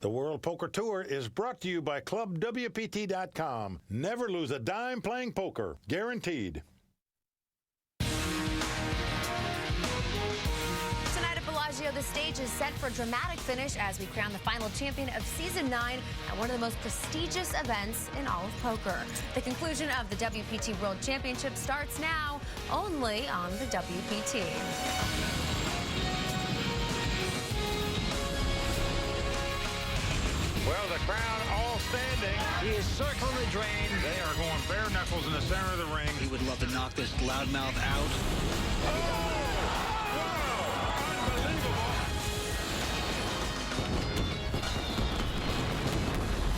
The World Poker Tour is brought to you by ClubWPT.com. Never lose a dime playing poker. Guaranteed. Tonight at Bellagio, the stage is set for a dramatic finish as we crown the final champion of Season 9 at one of the most prestigious events in all of poker. The conclusion of the WPT World Championship starts now, only on the WPT. Well, the crowd all standing. He is circling the drain. They are going bare knuckles in the center of the ring. He would love to knock this loudmouth out.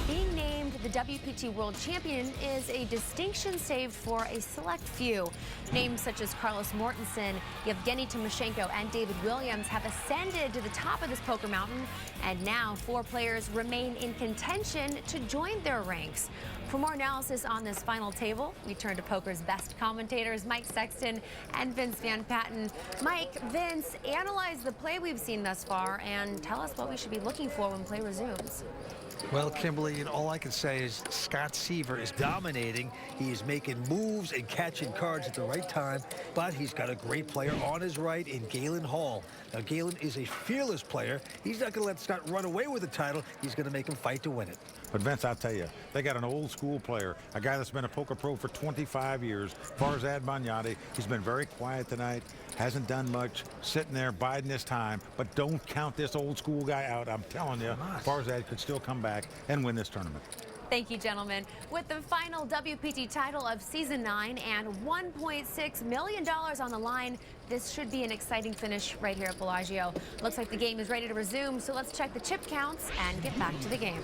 Being named the WPT World Champion is a distinction saved for a select few. Names such as Carlos Mortensen, Yevgeny Timoshenko, and David Williams have ascended to the top of this poker mountain, and now 4 players remain in contention to join their ranks. For more analysis on this final table, we turn to poker's best commentators, Mike Sexton and Vince Van Patten. Mike, Vince, analyze the play we've seen thus far and tell us what we should be looking for when play resumes. Well, Kimberly, and all I can say is Scott Seaver is dominating. He is making moves and catching cards at the right time, but he's got a great player on his right in Galen Hall. Now, Galen is a fearless player. He's not going to let Scott run away with the title. He's going to make him fight to win it. But, Vince, I'll tell you, they got an old-school player, a guy that's been a poker pro for 25 years, Farzad Banyadi. He's been very quiet tonight, hasn't done much, sitting there biding his time. But don't count this old-school guy out. I'm telling you, Farzad could still come back and win this tournament. Thank you, gentlemen. With the final WPT title of Season 9 and $1.6 million on the line, this should be an exciting finish right here at Bellagio. Looks like the game is ready to resume, so let's check the chip counts and get back to the game.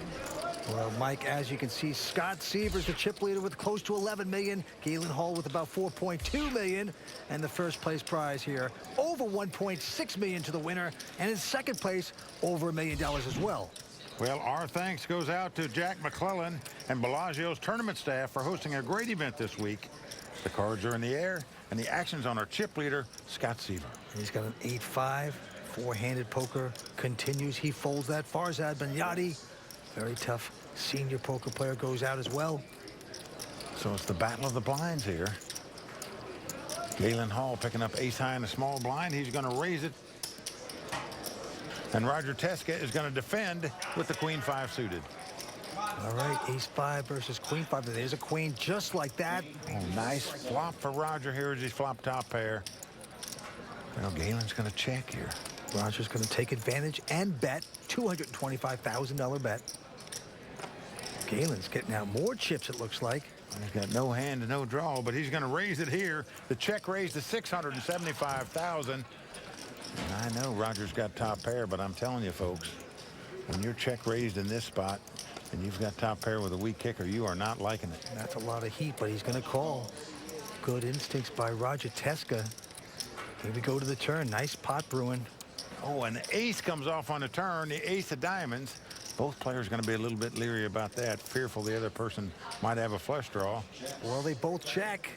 Well, Mike, as you can see, Scott Seaver's the chip leader with close to $11 million. Galen Hall with about $4.2 million. And the first place prize here, over $1.6 million to the winner. And in second place, over $1 million as well. Well, our thanks goes out to Jack McClellan and Bellagio's tournament staff for hosting a great event this week. The cards are in the air, and the action's on our chip leader, Scott Seaver. And he's got an 8-5, four-handed poker. Continues, he folds that. Farzad Banyadi, very tough senior poker player, goes out as well. So it's the battle of the blinds here. Galen Hall picking up ace-high in a small blind. He's going to raise it. And Roger Teska is going to defend with the Queen-5 suited. All right, ace-5 versus Queen-5. There's a queen just like that. Oh, nice flop for Roger here as he's flopped top pair. Well, Galen's going to check here. Roger's going to take advantage and bet. $225,000 bet. Galen's getting out more chips, it looks like. He's got no hand and no draw, but he's going to raise it here. The check raised to $675,000. I know Roger's got top pair, but I'm telling you, folks, when you're check raised in this spot and you've got top pair with a weak kicker, you are not liking it. That's a lot of heat, but he's going to call. Good instincts by Roger Teska. Here we go to the turn. Nice pot brewing. Oh, and the ace comes off on the turn, the ace of diamonds. Both players are going to be a little bit leery about that, fearful the other person might have a flush draw. Well, they both check.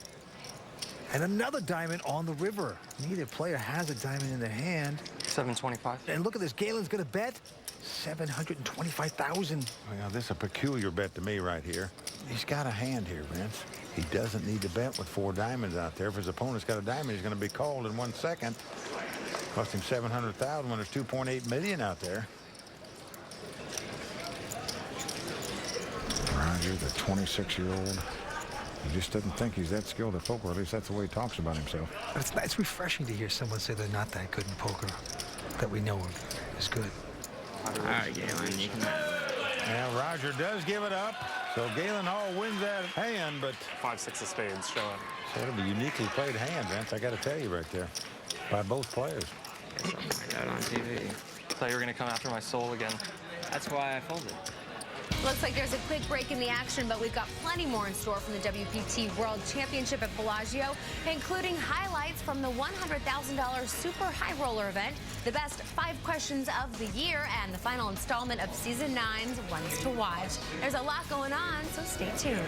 And another diamond on the river. Neither player has a diamond in their hand. 725. And look at this. Galen's going to bet $725,000. Well, this is a peculiar bet to me right here. He's got a hand here, Vince. He doesn't need to bet with 4 diamonds out there. If his opponent's got a diamond, he's going to be called in 1 second. Cost him $700,000 when there's $2.8 million out there. Roger, the 26-year-old. He just doesn't think he's that skilled at poker. At least that's the way he talks about himself. It's refreshing to hear someone say they're not that good in poker, that we know of is good. All right, Galen, you can... Now, Roger does give it up. So Galen Hall wins that hand, but... 5-6 of spades, show it. So it'll be a uniquely played hand, Vince. I got to tell you right there. By both players. I got it on TV. Thought you were going to come after my soul again. That's why I folded. Looks like there's a quick break in the action, but we've got plenty more in store from the WPT World Championship at Bellagio, including highlights from the $100,000 Super High Roller event, the best 5 questions of the year, and the final installment of Season 9's Ones to Watch. There's a lot going on, so stay tuned.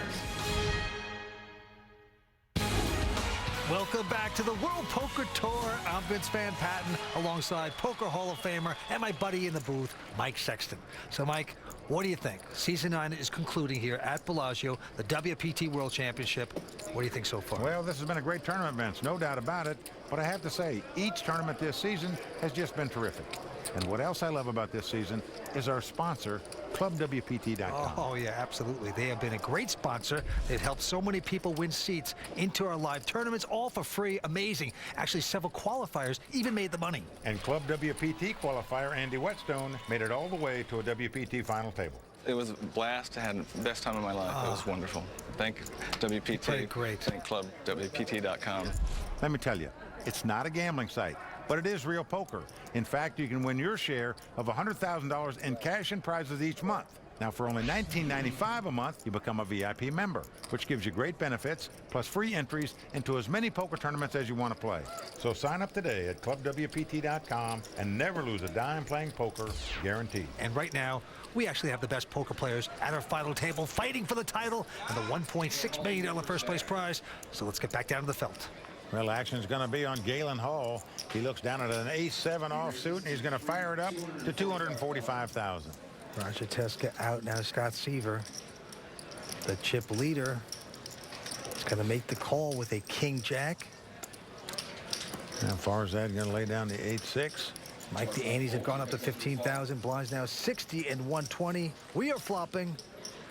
Welcome back to the World Poker Tour. I'm Vince Van Patten alongside Poker Hall of Famer and my buddy in the booth, Mike Sexton. So, Mike, what do you think? Season 9 is concluding here at Bellagio, the WPT World Championship. What do you think so far? Well, this has been a great tournament, Vince, no doubt about it. But I have to say, each tournament this season has just been terrific. And what else I love about this season is our sponsor, ClubWPT.com. Oh, yeah, absolutely. They have been a great sponsor. They've helped so many people win seats into our live tournaments, all for free. Amazing. Actually, several qualifiers even made the money. And Club WPT qualifier Andy Whetstone made it all the way to a WPT final table. It was a blast. I had the best time of my life. It was wonderful. Thank WPT. Played great. Thank ClubWPT.com. Let me tell you, it's not a gambling site, but it is real poker. In fact, you can win your share of $100,000 in cash and prizes each month. Now, for only $19.95 a month, you become a VIP member, which gives you great benefits, plus free entries into as many poker tournaments as you want to play. So sign up today at ClubWPT.com and never lose a dime playing poker, guaranteed. And right now, we actually have the best poker players at our final table fighting for the title and the $1.6 million first place prize. So let's get back down to the felt. Well, action's going to be on Galen Hall. He looks down at an ace-7 offsuit, and he's going to fire it up to $245,000. Roger Teska out now. Scott Seaver, the chip leader, is going to make the call with a king-jack. How far is that? Going to lay down the 8-6. Mike, the antes have gone up to 15,000. Blinds now 60 and 120. We are flopping.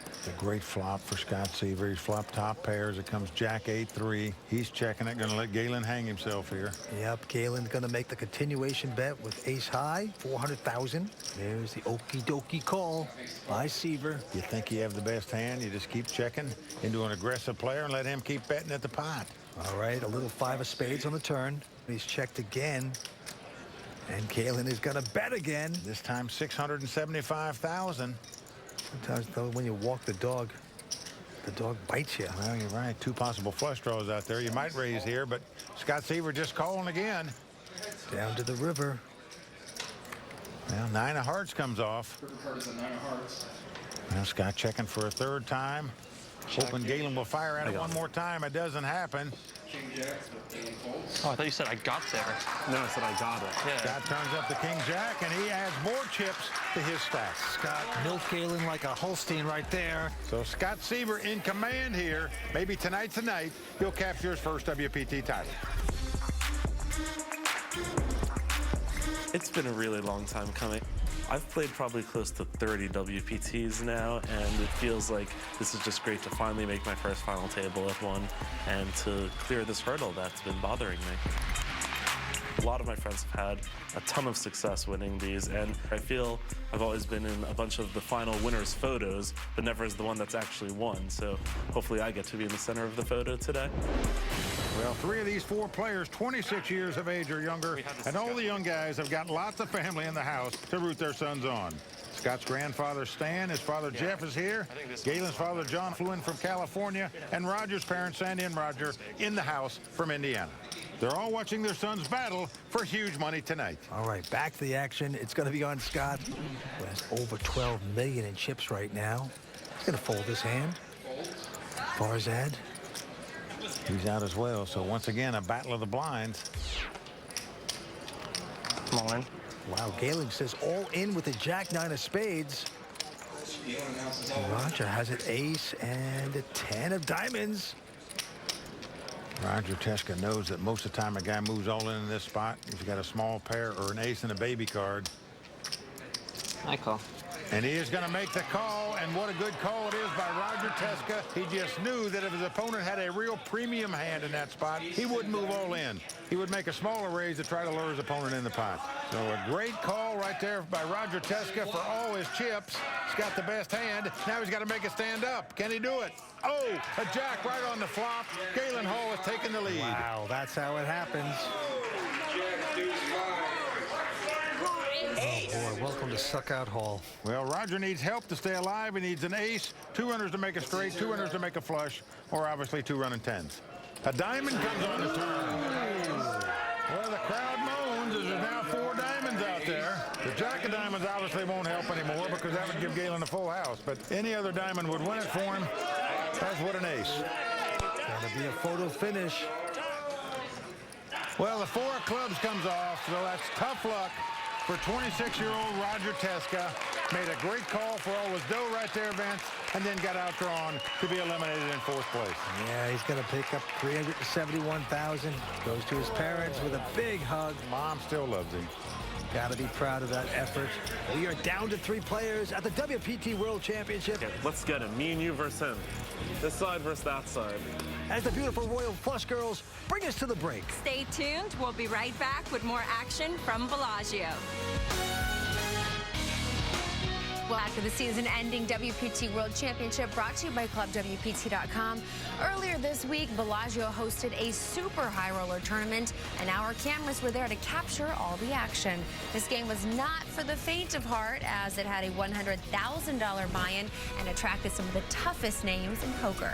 It's a great flop for Scott Seaver. He's flopped top pairs. It comes Jack 8-3. He's checking it. Going to let Galen hang himself here. Yep, Galen's going to make the continuation bet with ace high, 400,000. There's the okie dokie call by Seaver. You think you have the best hand, you just keep checking into an aggressive player and let him keep betting at the pot. All right, a little 5 of spades on the turn. He's checked again. And Galen is going to bet again. This time $675,000. Sometimes, though, when you walk the dog bites you. Well, you're right. 2 possible flush draws out there. You might raise here, but Scott Seaver just calling again. Down to the river. Well, 9 of hearts comes off. Now Scott checking for a 3rd time. Hoping Galen will fire at it one more time. It doesn't happen. Oh, I thought you said I got there. No, I said I got it. Yeah. Scott turns up the king-jack, and he adds more chips to his stack. Scott milk Galen like a Holstein right there. So Scott Seaver in command here. Maybe tonight's the night he'll capture his first WPT title. It's been a really long time coming. I've played probably close to 30 WPTs now, and it feels like this is just great to finally make my first final table at one and to clear this hurdle that's been bothering me. A lot of my friends have had a ton of success winning these, and I feel I've always been in a bunch of the final winners' photos, but never as the one that's actually won. So hopefully I get to be in the center of the photo today. Well, 3 of these 4 players, 26 years of age or younger, and all the young guys have got lots of family in the house to root their sons on. Scott's grandfather, Stan, his father, Jeff, is here. Galen's father, John, flew in from California, and Roger's parents, Sandy and Roger, in the house from Indiana. They're all watching their sons battle for huge money tonight. All right, back to the action. It's going to be on Scott, who has over 12 million in chips right now. He's going to fold his hand. Farzad. He's out as well, so once again, a battle of the blinds. Come on. Wow, Galen says all in with a jack-9 of spades. Roger has an ace and a 10 of diamonds. Roger Teska knows that most of the time a guy moves all in this spot. He's got a small pair or an ace and a baby card. I call. And he is going to make the call, and what a good call it is by Roger Teska. He just knew that if his opponent had a real premium hand in that spot, he wouldn't move all in. He would make a smaller raise to try to lure his opponent in the pot. So a great call right there by Roger Teska for all his chips. He's got the best hand. Now he's got to make it stand up. Can he do it? Oh, a jack right on the flop. Galen Hall has taken the lead. Wow, that's how it happens. Oh boy, welcome to Suckout Hall. Well, Roger needs help to stay alive. He needs an ace, 2 runners to make a straight, 2 runners to make a flush, or obviously 2 running tens. A diamond comes on the turn. Well, the crowd moans as there's now 4 diamonds out there. The jack of diamonds obviously won't help anymore because that would give Galen a full house, but any other diamond would win it for him. That's what an ace. Gonna be a photo finish. Well, the 4 of clubs comes off, so that's tough luck for 26-year-old Roger Teska. Made a great call for all his dough right there, Vince, and then got outdrawn to be eliminated in 4th place. Yeah, he's going to pick up $371,000. Goes to his parents with a big hug. Mom still loves him. Got to be proud of that effort. We are down to 3 players at the WPT World Championship. Okay, let's get him. Me and you versus him. This side versus that side. As the beautiful Royal Flush girls bring us to the break. Stay tuned. We'll be right back with more action from Bellagio. Well, after the season-ending WPT World Championship brought to you by ClubWPT.com, earlier this week, Bellagio hosted a super high roller tournament, and our cameras were there to capture all the action. This game was not for the faint of heart, as it had a $100,000 buy-in and attracted some of the toughest names in poker.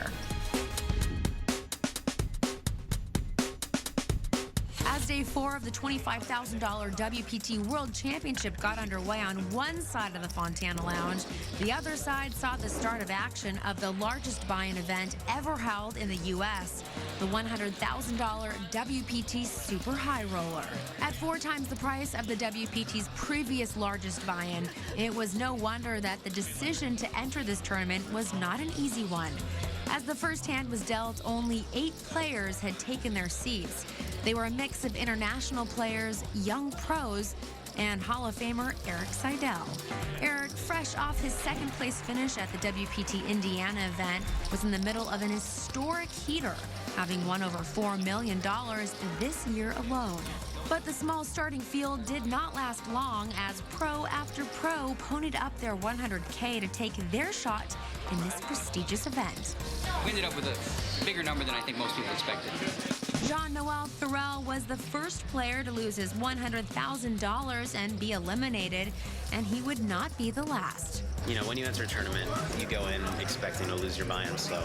As day 4 of the $25,000 WPT World Championship got underway on one side of the Fontana Lounge, the other side saw the start of action of the largest buy-in event ever held in the U.S., the $100,000 WPT Super High Roller. At 4 times the price of the WPT's previous largest buy-in, it was no wonder that the decision to enter this tournament was not an easy one. As the first hand was dealt, only 8 players had taken their seats. They were a mix of international players, young pros, and Hall of Famer Eric Seidel. Eric, fresh off his 2nd place finish at the WPT Indiana event, was in the middle of an historic heater, having won over $4 million this year alone. But the small starting field did not last long, as pro after pro ponied up their $100K to take their shot in this prestigious event. We ended up with a bigger number than I think most people expected. Jean-Noel Thorel was the first player to lose his $100,000 and be eliminated, and he would not be the last. You know, when you enter a tournament, you go in expecting to lose your buy-in, so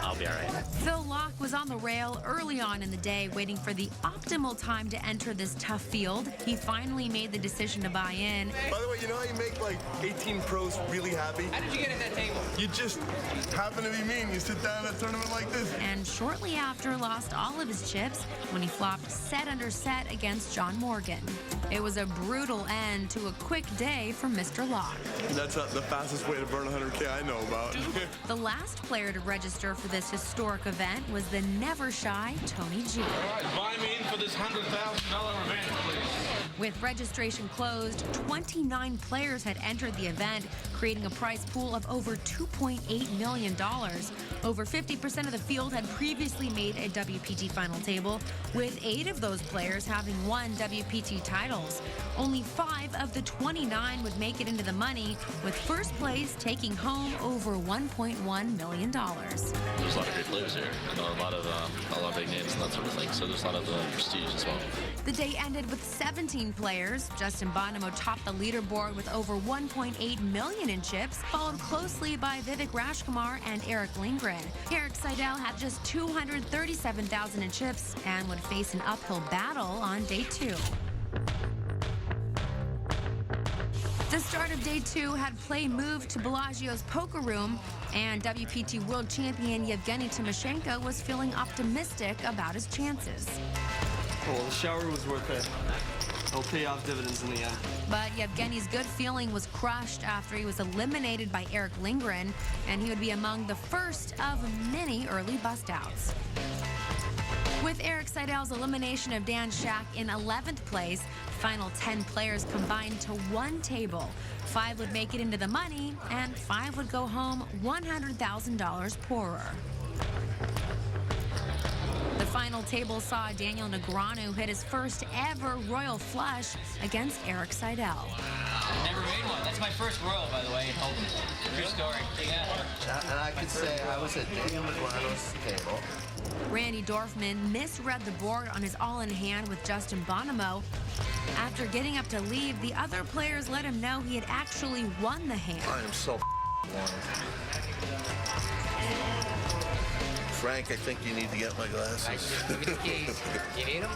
I'll be all right. Phil Locke was on the rail early on in the day, waiting for the optimal time to enter this tough field. He finally made the decision to buy in. By the way, you know how you make like 18 pros really happy? How did you get at that table? You just happen to be me and you sit down at a tournament like this. And shortly after, lost all of his chips when he flopped set under set against John Morgan. It was a brutal end to a quick day for Mr. Locke. That's the fastest way to burn 100K I know about. The last player to register for this historic event was the never-shy Tony G. All right, buy me in for this $100,000 event, please. With registration closed, 29 players had entered the event, creating a prize pool of over $2.8 million. Over 50% of the field had previously made a WPT final table, with 8 of those players having won WPT titles. Only 5 of the 29 would make it into the money, with first place taking home over $1.1 million. There's a lot of great players here, and a lot of big names and that sort of thing, so there's a lot of prestige as well. The day ended with 17 players. Justin Bonomo topped the leaderboard with over $1.8 million in chips, followed closely by Vivek Rajkumar and Eric Lindgren. Eric Seidel had just $237,000 in chips and would face an uphill battle on day 2. The start of day 2 had play moved to Bellagio's poker room, and WPT World Champion Yevgeny Timoshenko was feeling optimistic about his chances. Well, the shower was worth it. It'll pay off dividends in the end. But Yevgeny's good feeling was crushed after he was eliminated by Eric Lindgren, and he would be among the first of many early bust-outs. With Eric Seidel's elimination of Dan Shack in 11th place, final 10 players combined to one table. 5 would make it into the money, and 5 would go home $100,000 poorer. The final table saw Daniel Negreanu hit his first ever royal flush against Eric Seidel. Never made one. That's my first royal, by the way, in Holden. True story. Yeah. And I could say I was at Daniel Negreanu's table. Randy Dorfman misread the board on his all-in-hand with Justin Bonomo. After getting up to leave, the other players let him know he had actually won the hand. I am so won. Frank, I think you need to get my glasses. Give me the keys. You need them?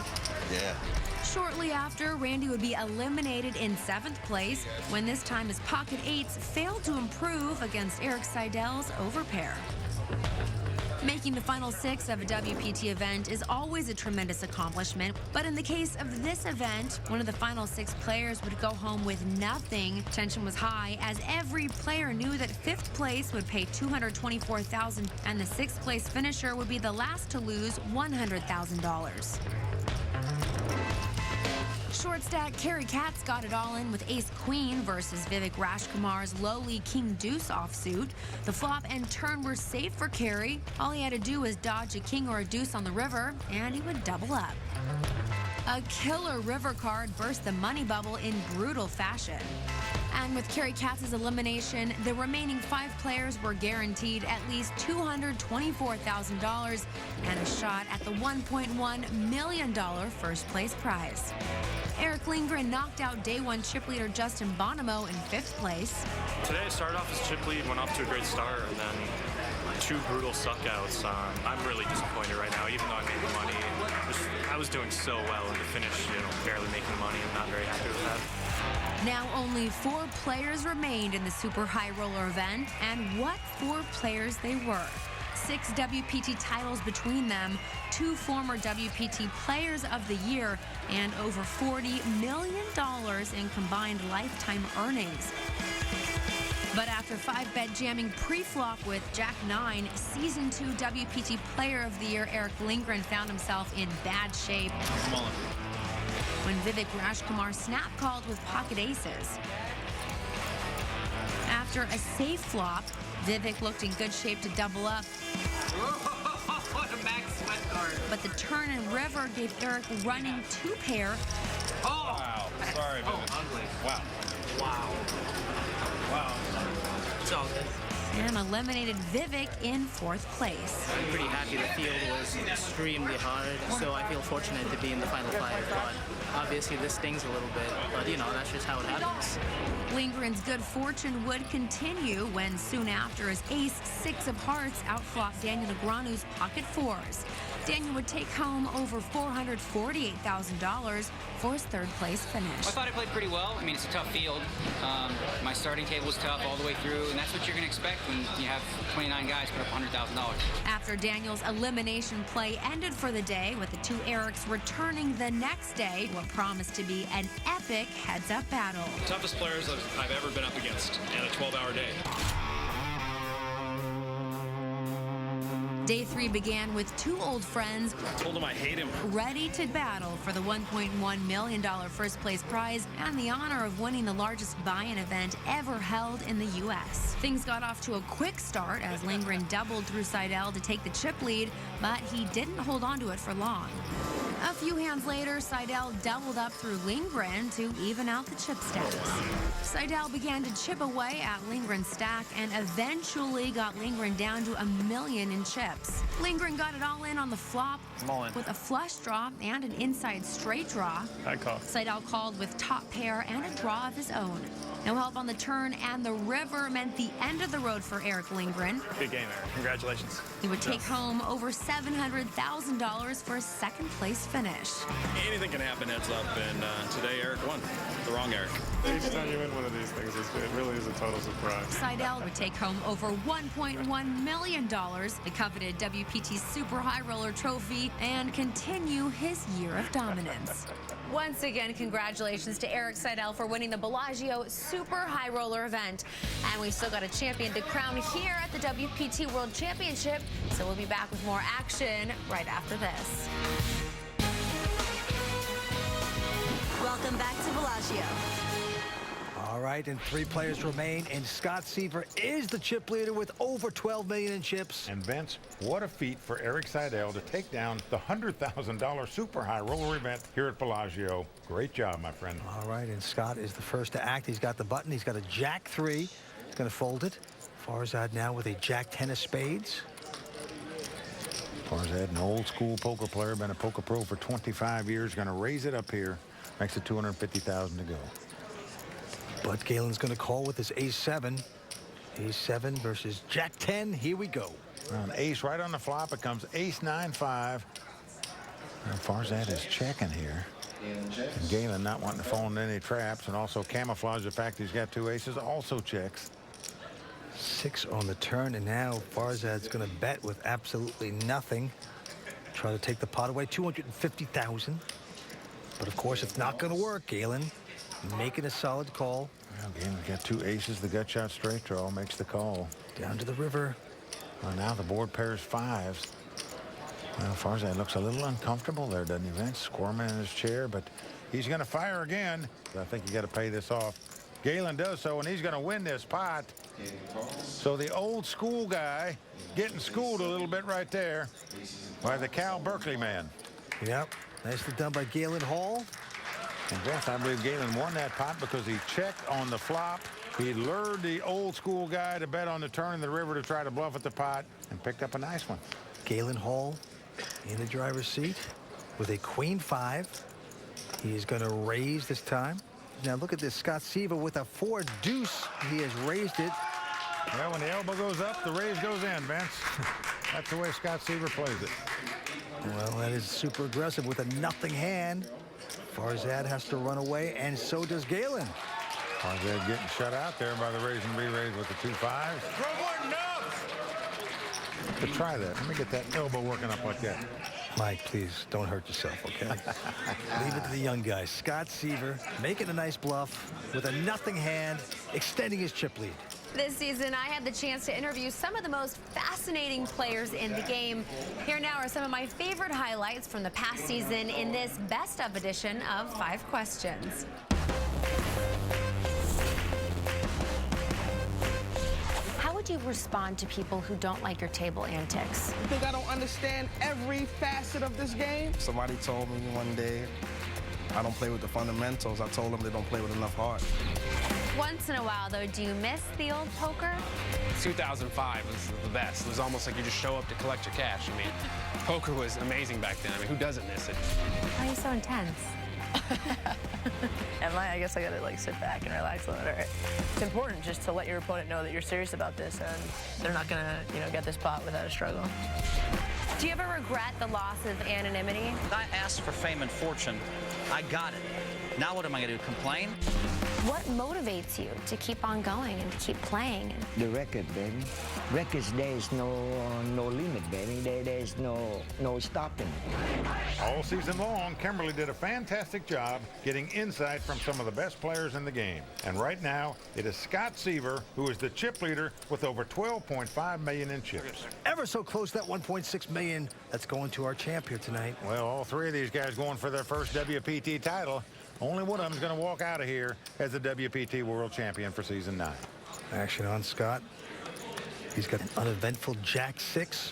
Yeah. Shortly after, Randy would be eliminated in 7th place when this time his pocket 8s failed to improve against Eric Seidel's overpair. Making the final six of a WPT event is always a tremendous accomplishment, but in the case of this event, one of the final six players would go home with nothing. Tension was high as every player knew that fifth place would pay $224,000 and the sixth place finisher would be the last to lose $100,000. Short stack Carrie Katz got it all in with ace queen versus Vivek Rajkumar's lowly king deuce offsuit. The flop and turn were safe for Carrie. All he had to do was dodge a king or a deuce on the river, and he would double up. A killer river card burst the money bubble in brutal fashion. And with Carrie Katz's elimination, the remaining 5 players were guaranteed at least $224,000 and a shot at the $1.1 million first place prize. Eric Lindgren knocked out day 1 chip leader Justin Bonomo in 5th place. Today I started off as chip lead, went off to a great start, and then 2 brutal suckouts. I'm really disappointed right now, even though I made the money. I was doing so well, and to finish, barely making money, I'm not very happy with that. Now only 4 players remained in the Super High Roller event, and what 4 players they were. 6 WPT titles between them, 2 former WPT Players of the Year, and over $40 million in combined lifetime earnings. But after 5-bet jamming pre-flop with Jack-9, Season 2 WPT Player of the Year Eric Lindgren found himself in bad shape when Vivek Rajkumar snap called with pocket aces. After a safe flop, Vivek looked in good shape to double up. What a max sweat card. But the turn and river gave Eric running 2 pair. Oh! Wow. Sorry, man. Ugly. Wow. Wow. Wow. It's all good. And eliminated Vivek in 4th place. I'm pretty happy. The field was extremely hard, so I feel fortunate to be in the final 5. But obviously this stings a little bit, but that's just how it happens. Lindgren's good fortune would continue when soon after his ace 6 of hearts outflopped Daniel Negreanu's pocket 4s. Daniel would take home over $448,000 for his 3rd place finish. I thought I played pretty well. I mean, it's a tough field. My starting table was tough all the way through, and that's what you're going to expect when you have 29 guys put up $100,000. After Daniel's elimination play ended for the day, with the 2 Erics returning the next day, what promised to be an epic heads-up battle. Toughest players I've ever been up against in a 12-hour day. Day 3 began with 2 old friends. I told him I hate him. Ready to battle for the $1.1 million first place prize and the honor of winning the largest buy-in event ever held in the U.S. Things got off to a quick start as Lindgren doubled through Seidel to take the chip lead, but he didn't hold on to it for long. A few hands later, Seidel doubled up through Lindgren to even out the chip status. Seidel began to chip away at Lindgren's stack and eventually got Lindgren down to $1 million in chips. Lindgren got it all in on the flop with a flush draw and an inside straight draw. I call. Seidel called with top pair and a draw of his own. No help on the turn, and the river meant the end of the road for Eric Lindgren. Big game, Eric. Congratulations. He would take home over $700,000 for a 2nd place finish. Anything can happen heads up, and today Eric won. The wrong Eric. Each time you win one of these things, it really is a total surprise. Seidel would take home over $1.1 million, the coveted WPT Super High Roller Trophy, and continue his year of dominance. Once again, congratulations to Eric Seidel for winning the Bellagio Super High Roller event. And we still got a champion to crown here at the WPT World Championship, so we'll be back with more action right after this. Welcome back to Bellagio. All right, and 3 players remain, and Scott Seaver is the chip leader with over $12 million in chips. And Vince, what a feat for Eric Seidel to take down the $100,000 Super High Roller event here at Bellagio. Great job, my friend. All right, and Scott is the first to act. He's got the button. He's got a Jack 3. He's going to fold it. Farzad now with a Jack 10 of spades. Farzad, an old school poker player, been a poker pro for 25 years, going to raise it up here. Makes it $250,000 to go. But Galen's going to call with his ace-7. Ace-7 versus Jack-10. Here we go. An ace right on the flop. It comes ace-9-5. Farzad is checking here. And Galen not wanting to fall into any traps and also camouflage the fact he's got 2 aces. Also checks. 6 on the turn, and now Farzad's going to bet with absolutely nothing. Try to take the pot away, 250,000. But of course, it's not going to work. Galen making a solid call. Well, Galen's got 2 aces. The gut shot straight draw makes the call. Down to the river. Well, now the board pairs 5s. Well, Farzad looks a little uncomfortable there, doesn't he, Vince? Squirming in his chair, but he's going to fire again. I think you got to pay this off. Galen does so, and he's going to win this pot. So the old school guy getting schooled a little bit right there by the Cal Berkeley man. Yep, nicely done by Galen Hall. And Vince, I believe Galen won that pot because he checked on the flop. He lured the old school guy to bet on the turn in the river to try to bluff at the pot and picked up a nice one. Galen Hall in the driver's seat with a queen 5. He is going to raise this time. Now look at this, Scott Seaver with a 4 deuce. He has raised it. Well, when the elbow goes up, the raise goes in, Vince. That's the way Scott Seaver plays it. Well, that is super aggressive with a nothing hand. Farzad has to run away, and so does Galen. Farzad getting shut out there by the raise and re-raise with the 2 5s. To try that. Let me get that elbow working up like that. Mike, please don't hurt yourself, okay? Leave it to the young guys. Scott Seaver making a nice bluff with a nothing hand, extending his chip lead. This season, I had the chance to interview some of the most fascinating players in the game. Here now are some of my favorite highlights from the past season in this best of edition of 5 Questions. How would you respond to people who don't like your table antics? You think I don't understand every facet of this game? Somebody told me one day I don't play with the fundamentals. I told them they don't play with enough heart. Once in a while, though, do you miss the old poker? 2005 was the best. It was almost like you just show up to collect your cash. I mean, poker was amazing back then. I mean, who doesn't miss it? Why are you so intense? And I guess I gotta like sit back and relax a little bit. It's important just to let your opponent know that you're serious about this and they're not gonna, get this pot without a struggle. Do you ever regret the loss of anonymity? I asked for fame and fortune. I got it. Now what am I going to do, complain? What motivates you to keep on going and to keep playing? The record, baby. Records, there is no limit, baby. There is no stopping. All season long, Kimberly did a fantastic job getting insight from some of the best players in the game. And right now, it is Scott Seaver who is the chip leader with over $12.5 million in chips. Ever so close, that $1.6 million that's going to our champ here tonight. Well, all 3 of these guys going for their first WPT title. Only one of them is going to walk out of here as the WPT World Champion for Season 9. Action on Scott. He's got an uneventful Jack 6.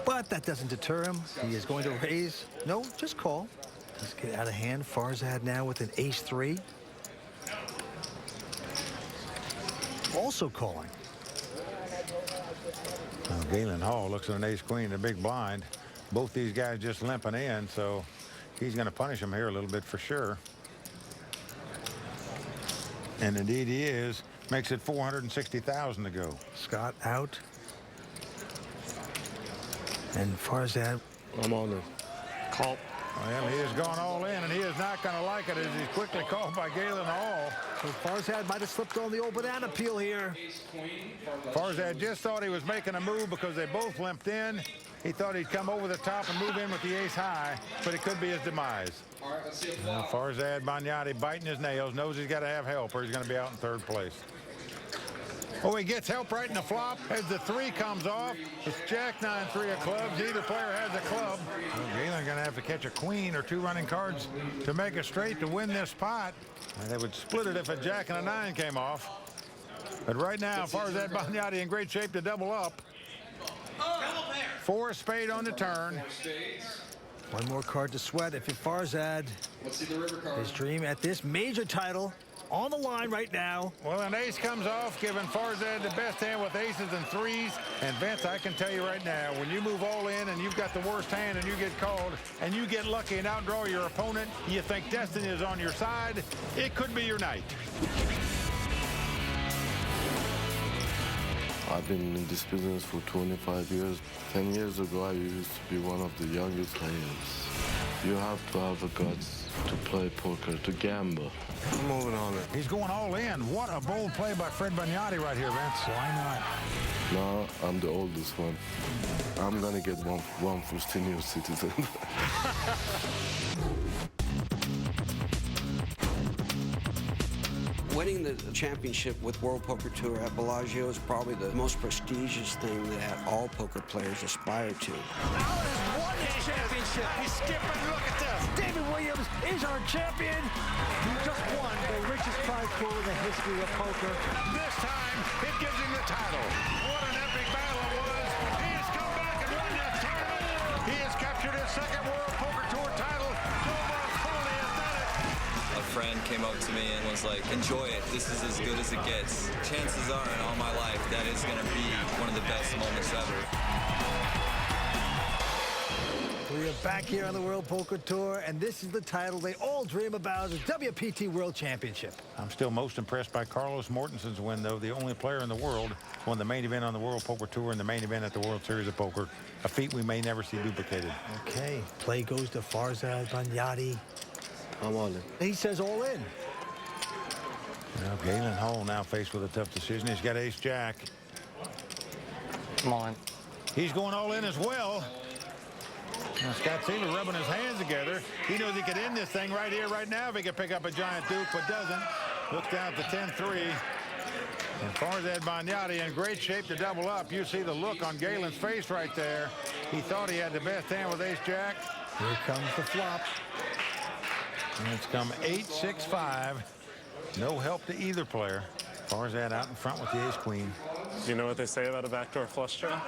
But that doesn't deter him. He is going to raise. No, just call. Let's get out of hand. Farzad now with an ace 3. Also calling. Well, Galen Hall looks at an ace queen, a big blind. Both these guys just limping in, so he's going to punish him here a little bit for sure. And indeed he is. Makes it $460,000 to go. Scott out. And Farzad. I'm on the call. Well, he has gone all in, and he is not going to like it as he's quickly called by Galen Hall. So Farzad might have slipped on the old banana peel here. Farzad just thought he was making a move because they both limped in. He thought he'd come over the top and move in with the ace high, but it could be his demise. Well, Farzad Bagnotti biting his nails, knows he's got to have help or he's going to be out in 3rd place. Oh, he gets help right in the flop as the 3 comes off. It's Jack 9-3 of clubs. Either player has a club. Well, Galen's going to have to catch a queen or 2 running cards to make a straight to win this pot. And they would split it if a Jack and a 9 came off. But right now, Farzad Bagnotti in great shape to double up. 4 spade on the turn. One more card to sweat if Farzad. His dream at this major title on the line right now. Well, an ace comes off, giving Farzad the best hand with aces and 3s. And Vince, I can tell you right now, when you move all in and you've got the worst hand and you get called and you get lucky and outdraw your opponent, you think destiny is on your side, it could be your night. I've been in this business for 25 years. 10 years ago, I used to be one of the youngest players. You have to have the guts to play poker, to gamble. I'm moving on it. He's going all in. What a bold play by Fred Bagnotti right here, Vince. Why not? Now I'm the oldest one. I'm gonna get one for senior citizen. Winning the championship with World Poker Tour at Bellagio is probably the most prestigious thing that all poker players aspire to. Alan has won his championship. He's skipping. Look at this. David Williams is our champion. He just won the richest prize pool in the history of poker. This time, it gives him the title. What an epic battle it was. He has come back and won that tournament. He has captured his second World Poker Tour title. A friend came up to me and was like, enjoy it. This is as good as it gets. Chances are in all my life that is going to be one of the best moments ever. We are back here on the World Poker Tour, and this is the title they all dream about, the WPT World Championship. I'm still most impressed by Carlos Mortensen's win, though. The only player in the world won the main event on the World Poker Tour and the main event at the World Series of Poker, a feat we may never see duplicated. Okay, play goes to Farzad Bagnotti. I'm all in. He says all in. Well, Galen Hall now faced with a tough decision. He's got ace-jack. Come on. He's going all in as well. Now, Scott Seaver rubbing his hands together. He knows he could end this thing right here, right now, if he could pick up a giant duke, but doesn't. Looks down at the 10-3. And Farzad Bagnotti in great shape to double up. You see the look on Galen's face right there. He thought he had the best hand with ace-jack. Here comes the flop. And it's come 8-6-5. No help to either player. Farzad out in front with the ace-queen. Do you know what they say about a backdoor flush draw?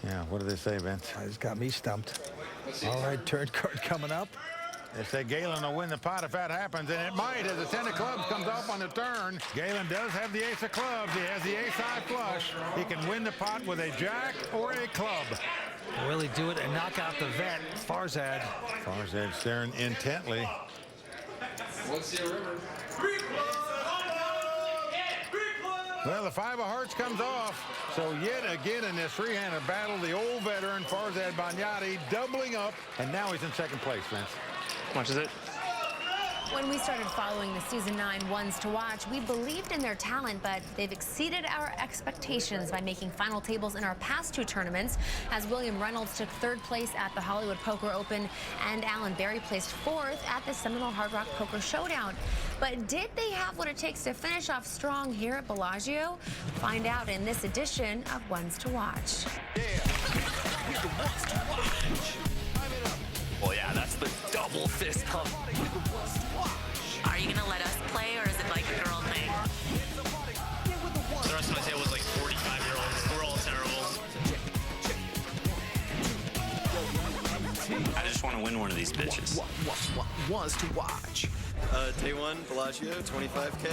Yeah, what do they say, Vince? It's got me stumped. All right, turn card coming up. They say Galen will win the pot if that happens, and it might as the 10 of clubs comes off on the turn. Galen does have the ace of clubs. He has the ace-high flush. He can win the pot with a jack or a club. Really do it and knock out the vet, Farzad. Farzad staring intently. Well, the 5 of hearts comes off. So yet again in this three-handed battle, the old veteran Farzad Bagnotti doubling up, and now he's in second place, Vince. How much is it? When we started following the Season 9 ones to watch, we believed in their talent, but they've exceeded our expectations by making final tables in our past 2 tournaments, as William Reynolds took 3rd place at the Hollywood Poker Open and Alan Berry placed 4th at the Seminole Hard Rock Poker Showdown. But did they have what it takes to finish off strong here at Bellagio? Find out in this edition of Ones to Watch. Well, yeah, that's the double fist pump. Are you gonna let us play, or is it like a girl thing? The rest of my table was like 45-year-olds. We're all terrible. I just want to win one of these bitches. Was to watch. Day 1, Bellagio, 25K.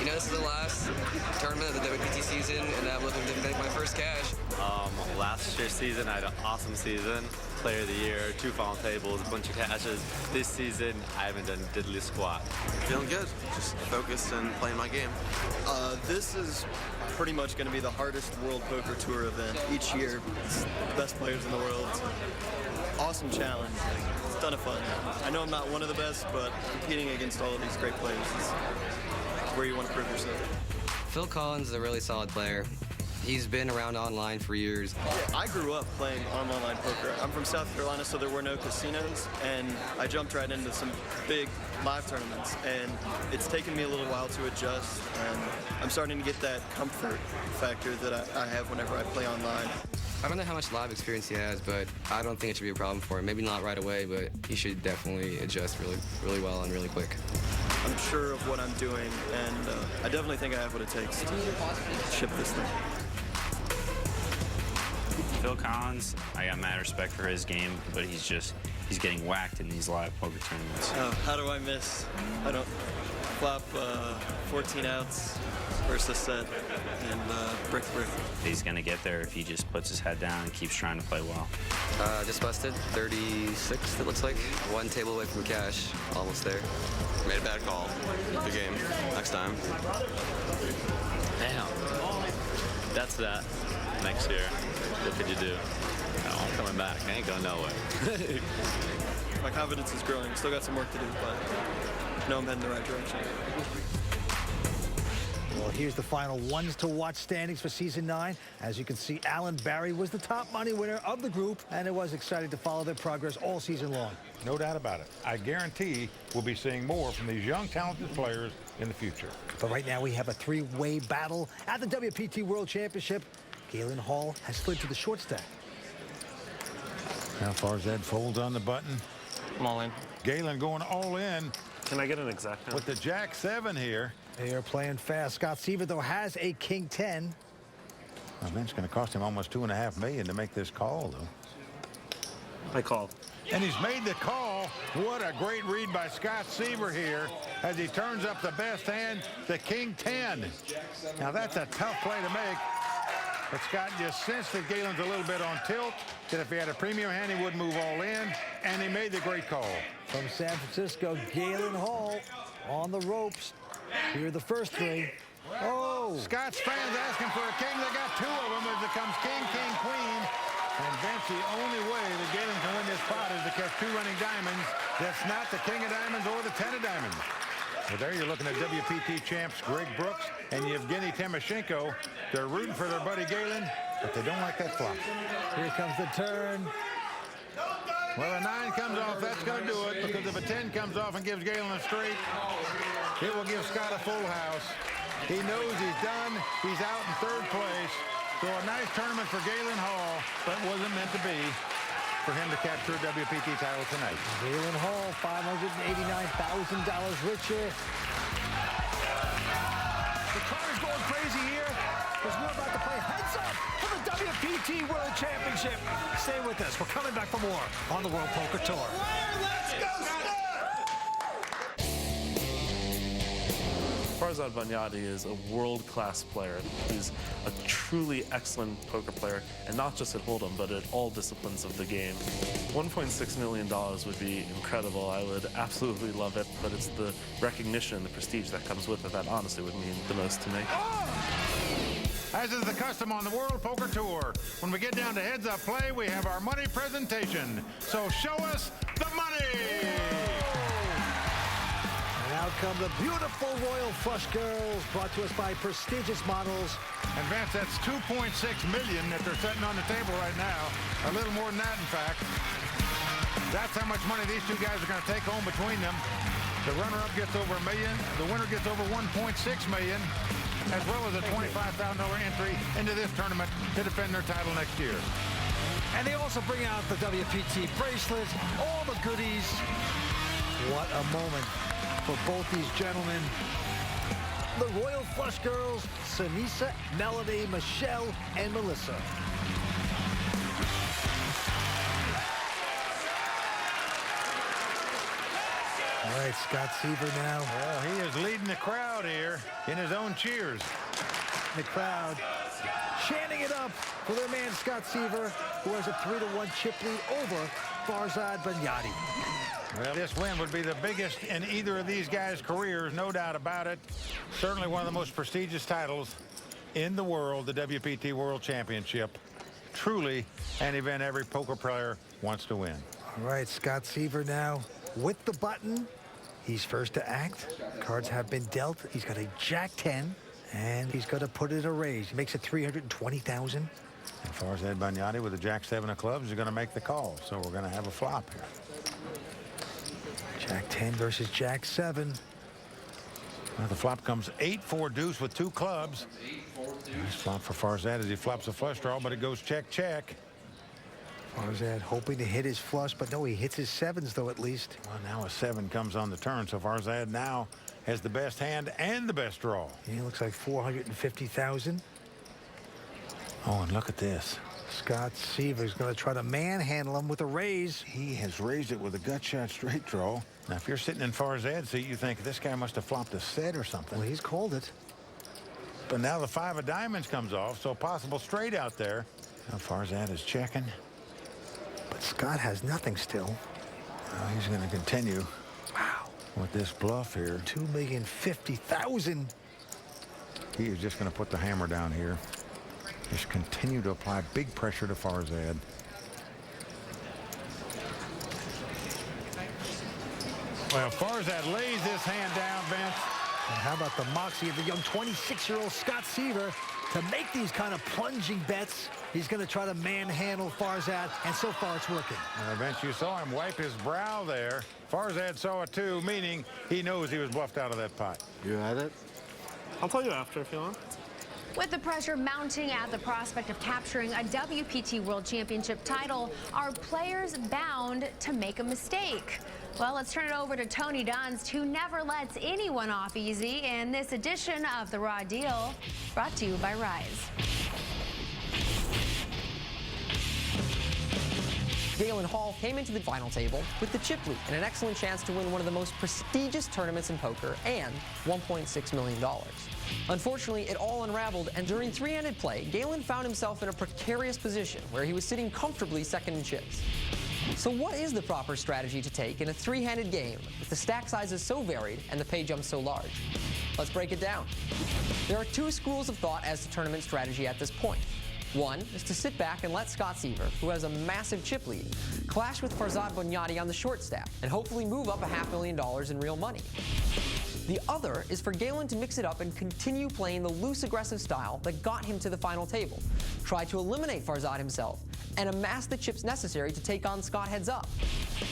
You know, this is the last tournament of the WPT season, and I'm looking to make my first cash. Last year's season, I had an awesome season. Player of the year, 2 final tables, a bunch of cashes. This season, I haven't done diddly squat. Feeling good. Just focused and playing my game. This is pretty much going to be the hardest World Poker Tour event each year. It's the best players in the world. Awesome challenge. It's a ton of fun. I know I'm not one of the best, but competing against all of these great players is where you want to prove yourself. Phil Collins is a really solid player. He's been around online for years. I grew up playing online poker. I'm from South Carolina, so there were no casinos, and I jumped right into some big live tournaments, and it's taken me a little while to adjust, and I'm starting to get that comfort factor that I have whenever I play online. I don't know how much live experience he has, but I don't think it should be a problem for him. Maybe not right away, but he should definitely adjust really well and really quick. I'm sure of what I'm doing, and I definitely think I have what it takes to ship this thing. Phil Collins, I got mad respect for his game, but he's getting whacked in these live poker tournaments. Oh, how do I miss? I don't flop 14 outs versus set and brick. He's gonna get there if he just puts his head down and keeps trying to play well. Just busted, 36 it looks like. 1 table away from cash, almost there. Made a bad call. Good game. Next time. Damn. That's that. Next year, what could you do? No, I'm coming back. I ain't going nowhere. My confidence is growing. Still got some work to do, but I know I'm heading the right direction. Well, here's the final ones to watch standings for season 9. As you can see, Allen Barry was the top money winner of the group, and it was exciting to follow their progress all season long. No doubt about it. I guarantee we'll be seeing more from these young, talented players in the future. But right now we have a three-way battle at the WPT World Championship. Galen Hall has slid to the short stack. Now Farzad folds on the button. I'm all in. Galen going all in. Can I get an exact number? With the Jack 7 here. They are playing fast. Scott Seaver, though, has a King 10. I mean, it's going to cost him almost $2.5 million to make this call, though. I call. And he's made the call. What a great read by Scott Seaver here as he turns up the best hand, the King 10. Now, that's a tough play to make. But Scott just sensed that Galen's a little bit on tilt, that if he had a premium hand, he would move all in, and he made the great call. From San Francisco, Galen Hall on the ropes. Here are the first three. Oh! Scott's fans asking for a king. They got two of them as it comes king, king, queen. And Vince, the only way that Galen can win this pot is to catch two running diamonds. That's not the king of diamonds or the 10 of diamonds. Well, there you're looking at WPT champs Greg Brooks and Yevgeny Timoshenko. They're rooting for their buddy Galen, but they don't like that flop. Here comes the turn. Well, a 9 comes off. That's going to do it, because if a 10 comes off and gives Galen a straight, it will give Scott a full house. He knows he's done. He's out in third place. So a nice tournament for Galen Hall, but wasn't meant to be for him to capture a WPT title tonight. Galen Hall, $589,000 richer. The car is going crazy here because we're about to play heads up for the WPT World Championship. Stay with us. We're coming back for more on the World Poker Tour. Let's go, Farzad Banyadi is a world-class player. He's a truly excellent poker player, and not just at Hold'em, but at all disciplines of the game. $1.6 million would be incredible. I would absolutely love it, but it's the recognition and the prestige that comes with it that honestly would mean the most to me. As is the custom on the World Poker Tour, when we get down to heads-up play, we have our money presentation. So show us the money! Out come the beautiful Royal Flush Girls, brought to us by prestigious models. And Vance, that's $2.6 million that they're setting on the table right now. A little more than that, in fact. That's how much money these two guys are going to take home between them. The runner-up gets over $1 million. The winner gets over $1.6 million, as well as a $25,000 entry into this tournament to defend their title next year. And they also bring out the WPT bracelets, all the goodies. What a moment for both these gentlemen. The Royal Flush Girls, Sanisa, Melody, Michelle, and Melissa. All right, Scott Seaver now. Well, he is leading the crowd here in his own cheers. The crowd chanting it up for their man Scott Seaver, who has a 3-1 chip lead over Farzad Banyadi. Well, this win would be the biggest in either of these guys' careers, no doubt about it. Certainly one of the most prestigious titles in the world, the WPT World Championship. Truly an event every poker player wants to win. All right, Scott Seaver now with the button. He's first to act. Cards have been dealt. He's got a Jack 10, and he's got to put in a raise. He makes it $320,000. And Farzad Banyadi with the Jack 7 of clubs is going to make the call, so we're going to have a flop here. Jack 10 versus Jack 7. Well, the flop comes 8-4 deuce with 2 clubs. Nice flop for Farzad as he flops a flush draw, but it goes check, check. Farzad hoping to hit his flush, but no, he hits his 7s, though, at least. Well, now a 7 comes on the turn, so Farzad now has the best hand and the best draw. He looks like $450,000. Oh, and look at this. Scott Seaver's going to try to manhandle him with a raise. He has raised it with a gut shot straight draw. Now, if you're sitting in Farzad's seat, you think this guy must have flopped a set or something. Well, he's called it. But now the 5 of diamonds comes off, so possible straight out there. Now Farzad is checking. But Scott has nothing still. Well, he's going to continue. Wow. With this bluff here. $2,050,000. He is just going to put the hammer down here. Just continue to apply big pressure to Farzad. Well, Farzad lays his hand down, Vince. And how about the moxie of the young 26-year-old Scott Seaver to make these kind of plunging bets? He's going to try to manhandle Farzad, and so far it's working. Vince, you saw him wipe his brow there. Farzad saw it too, meaning he knows he was bluffed out of that pot. You had it? I'll tell you after if you want. With the pressure mounting at the prospect of capturing a WPT World Championship title, are players bound to make a mistake? Well, let's turn it over to Tony Dunst, who never lets anyone off easy in this edition of The Raw Deal, brought to you by Rise. Galen Hall came into the final table with the chip lead and an excellent chance to win one of the most prestigious tournaments in poker and $1.6 million. Unfortunately, it all unraveled, and during three-handed play, Galen found himself in a precarious position where he was sitting comfortably second in chips. So what is the proper strategy to take in a three-handed game with the stack sizes so varied and the pay jump so large? Let's break it down. There are two schools of thought as to tournament strategy at this point. One is to sit back and let Scott Seaver, who has a massive chip lead, clash with Farzad Bonyadi on the short stack and hopefully move up $500,000 in real money. The other is for Galen to mix it up and continue playing the loose aggressive style that got him to the final table, try to eliminate Farzad himself, and amass the chips necessary to take on Scott heads up.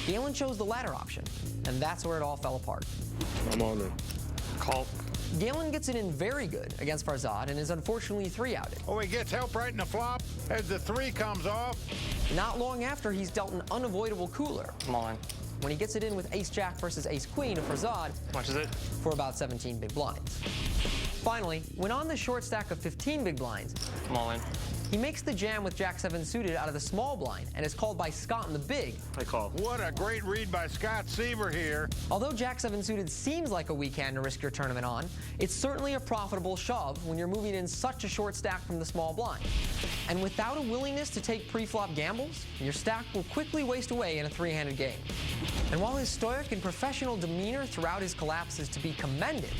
Galen chose the latter option, and that's where it all fell apart. I'm on it. Call. Galen gets it in very good against Farzad and is unfortunately three-outed. Oh, he gets help right in the flop as the three comes off. Not long after, he's dealt an unavoidable cooler. Come on. When he gets it in with ace-jack versus ace-queen to Farzad. How much is it? For about 17 big blinds. Finally, when on the short stack of 15 big blinds, I'm all in. He makes the jam with Jack-7 suited out of the small blind and is called by Scott in the big. I call. What a great read by Scott Seaver here. Although Jack-7 suited seems like a weak hand to risk your tournament on, it's certainly a profitable shove when you're moving in such a short stack from the small blind. And without a willingness to take pre-flop gambles, your stack will quickly waste away in a three-handed game. And while his stoic and professional demeanor throughout his collapse is to be commended,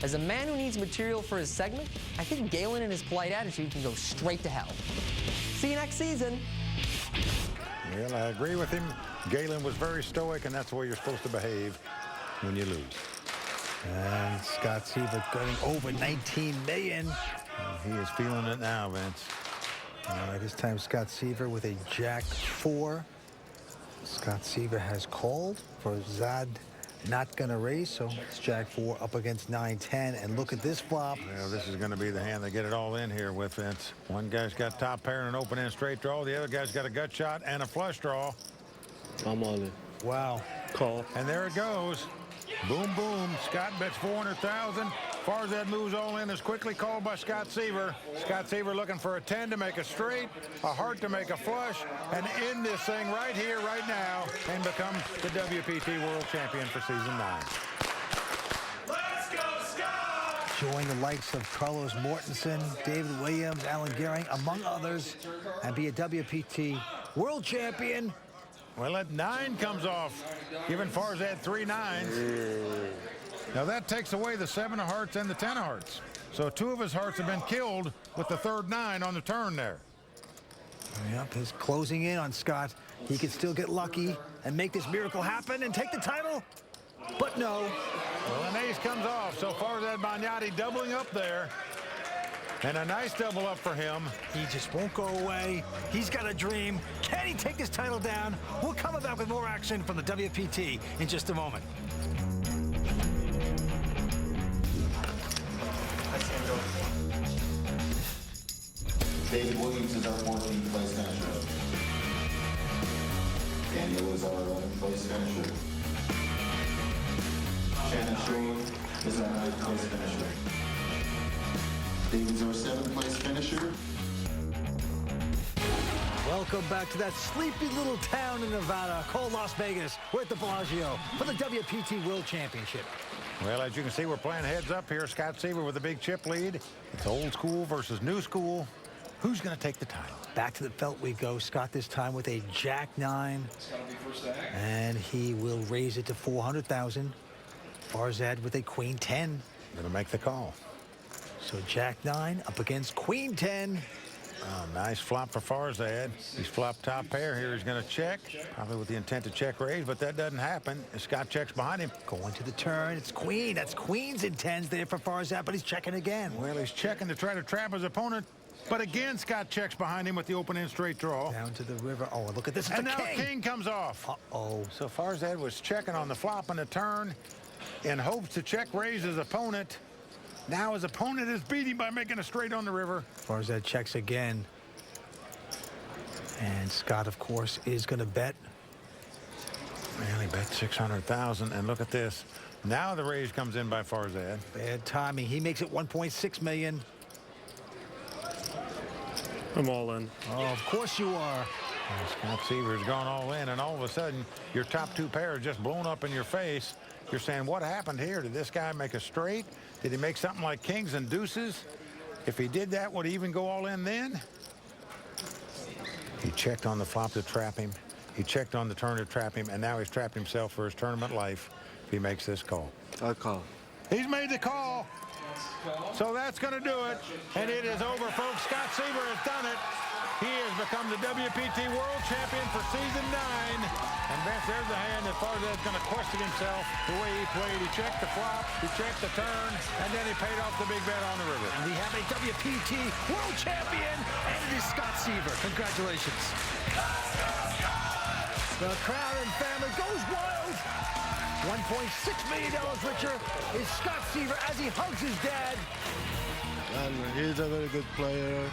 as a man who needs material for his segment, I think Galen and his polite attitude can go straight to hell. See you next season. Well, I agree with him. Galen was very stoic, and that's the way you're supposed to behave when you lose. And Scott Seaver going over $19 million. He is feeling it now, Vince. This time Scott Seaver with a Jack-4. Scott Seaver has called for Zad. Not going to raise, so it's Jack-4 up against 9-10, and look at this flop. Well, this is going to be the hand they get it all in here with, Vince. One guy's got top pair and an open-end straight draw. The other guy's got a gut shot and a flush draw. I'm on it. Wow. Call. And there it goes. Boom, boom. Scott bets $400,000. Farzad moves all in, is quickly called by Scott Seaver. Scott Seaver looking for a 10 to make a straight, a heart to make a flush, and end this thing right here, right now, and become the WPT World Champion for Season 9. Let's go, Scott! Join the likes of Carlos Mortensen, David Williams, Alan Gehring, among others, and be a WPT World Champion. Well, that 9 comes off, giving Farzad 3 9s. Now that takes away the 7 of hearts and the 10 of hearts. So 2 of his hearts have been killed with the third 9 on the turn there. Yep, he's closing in on Scott. He could still get lucky and make this miracle happen and take the title, but no. Well, an ace comes off, so Farzad Bonyadi doubling up there. And a nice double up for him. He just won't go away. He's got a dream. Can he take this title down? We'll come back with more action from the WPT in just a moment. David Williams is our 14th place finisher. Daniel is our 11th place finisher. Shannon Shore is our 9th place finisher. David's our 7th place finisher. Welcome back to that sleepy little town in Nevada called Las Vegas. We're at the Bellagio for the WPT World Championship. Well, as you can see, we're playing heads up here. Scott Seaver with a big chip lead. It's old school versus new school. Who's going to take the title? Back to the felt we go. Scott this time with a Jack-9. And he will raise it to $400,000. Farzad with a Queen-10. Going to make the call. So Jack-9 up against Queen-10. Oh, nice flop for Farzad. He's flopped top pair here. He's going to check, probably with the intent to check raise, but that doesn't happen. Scott checks behind him. Going to the turn. It's queen. That's queen's in tens there for Farzad, but he's checking again. Well, he's checking to try to trap his opponent. But again, Scott checks behind him with the open-end straight draw. Down to the river. Oh, look at this. And now king comes off. Uh-oh. So Farzad was checking on the flop and the turn in hopes to check raise his opponent. Now his opponent is beating by making a straight on the river. Farzad checks again. And Scott, of course, is going to bet. Man, he bet 600,000. And look at this. Now the raise comes in by Farzad. Bad timing. He makes it 1.6 million. I'm all in. Oh, of course you are. Scott Seaver's gone all in, and all of a sudden, your top two pairs just blown up in your face. You're saying, what happened here? Did this guy make a straight? Did he make something like kings and deuces? If he did that, would he even go all in then? He checked on the flop to trap him. He checked on the turn to trap him, and now he's trapped himself for his tournament life if he makes this call. I call. He's made the call. So that's going to do it. And it is over, folks. Scott Seaver has done it. He has become the WPT World Champion for Season 9. And Vince, there's the hand that Farzad's going to question himself the way he played. He checked the flop, he checked the turn, and then he paid off the big bet on the river. And we have a WPT World Champion, and it is Scott Seaver. Congratulations. The crowd and family goes wild. $1.6 million richer is Scott Seaver as he hugs his dad. And he's a very good player.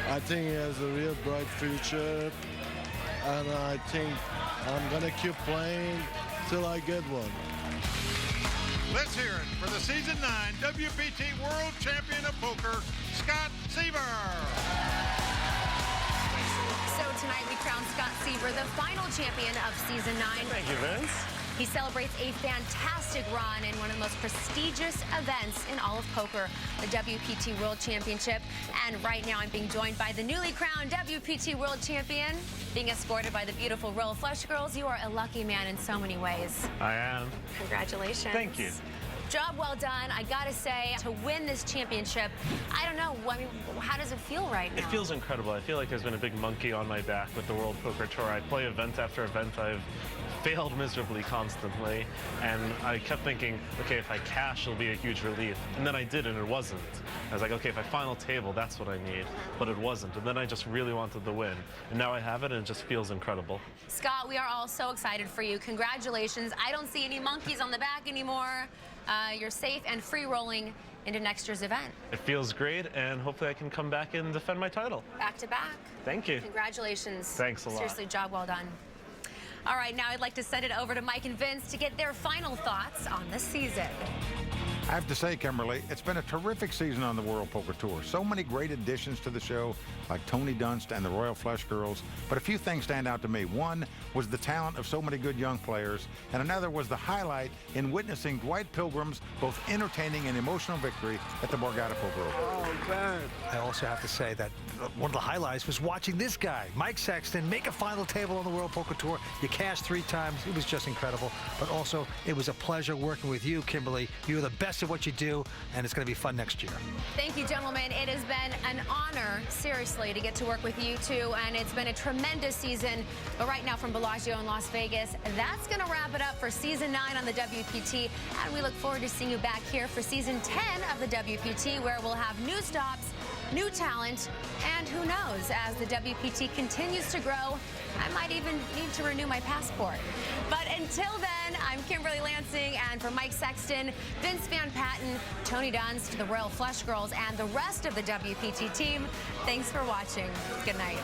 I think he has a real bright future. And I think I'm going to keep playing till I get one. Let's hear it for the Season 9 WPT World Champion of Poker, Scott Seaver. So tonight we crown Scott Seaver the final champion of Season 9. Thank you, Vince. He celebrates a fantastic run in one of the most prestigious events in all of poker, the WPT World Championship. And right now I'm being joined by the newly crowned WPT World Champion, being escorted by the beautiful Royal Flush Girls. You are a lucky man in so many ways. I am. Congratulations. Thank you. Job well done. I gotta say, to win this championship, I don't know, I mean, how does it feel right now? It feels incredible. I feel like there's been a big monkey on my back with the World Poker Tour. I play event after event. I've failed miserably constantly, and I kept thinking, okay, if I cash, it'll be a huge relief. And then I did, and it wasn't. I was like, okay, if I final table, that's what I need. But it wasn't. And then I just really wanted the win. And now I have it, and it just feels incredible. Scott, we are all so excited for you. Congratulations. I don't see any monkeys on the back anymore. You're safe and free rolling into next year's event. It feels great, and hopefully I can come back and defend my title. Back to back. Thank you. Congratulations. Thanks a lot. Seriously, job well done. All right, now I'd like to send it over to Mike and Vince to get their final thoughts on the season. I have to say, Kimberly, it's been a terrific season on the World Poker Tour. So many great additions to the show, like Tony Dunst and the Royal Flush Girls. But a few things stand out to me. One was the talent of so many good young players, and another was the highlight in witnessing Dwight Pilgrim's both entertaining and emotional victory at the Borgata Poker Open. Oh, man. I also have to say that one of the highlights was watching this guy, Mike Sexton, make a final table on the World Poker Tour. You cashed 3 times. It was just incredible. But also, it was a pleasure working with you, Kimberly. You're the best at what you do, and it's going to be fun next year. Thank you, gentlemen. It has been an honor, seriously, to get to work with you two, and it's been a tremendous season. But right now from Bellagio in Las Vegas, that's going to wrap it up for Season 9 on the WPT, and we look forward to seeing you back here for Season 10 of the WPT, where we'll have new stops, new talent, and who knows, as the WPT continues to grow, I might even need to renew my passport. But until then, I'm Kimberly Lansing, and for Mike Sexton, Vince Van Patten, Tony Dunst, the Royal Flush Girls, and the rest of the WPT team, thanks for watching. Good night.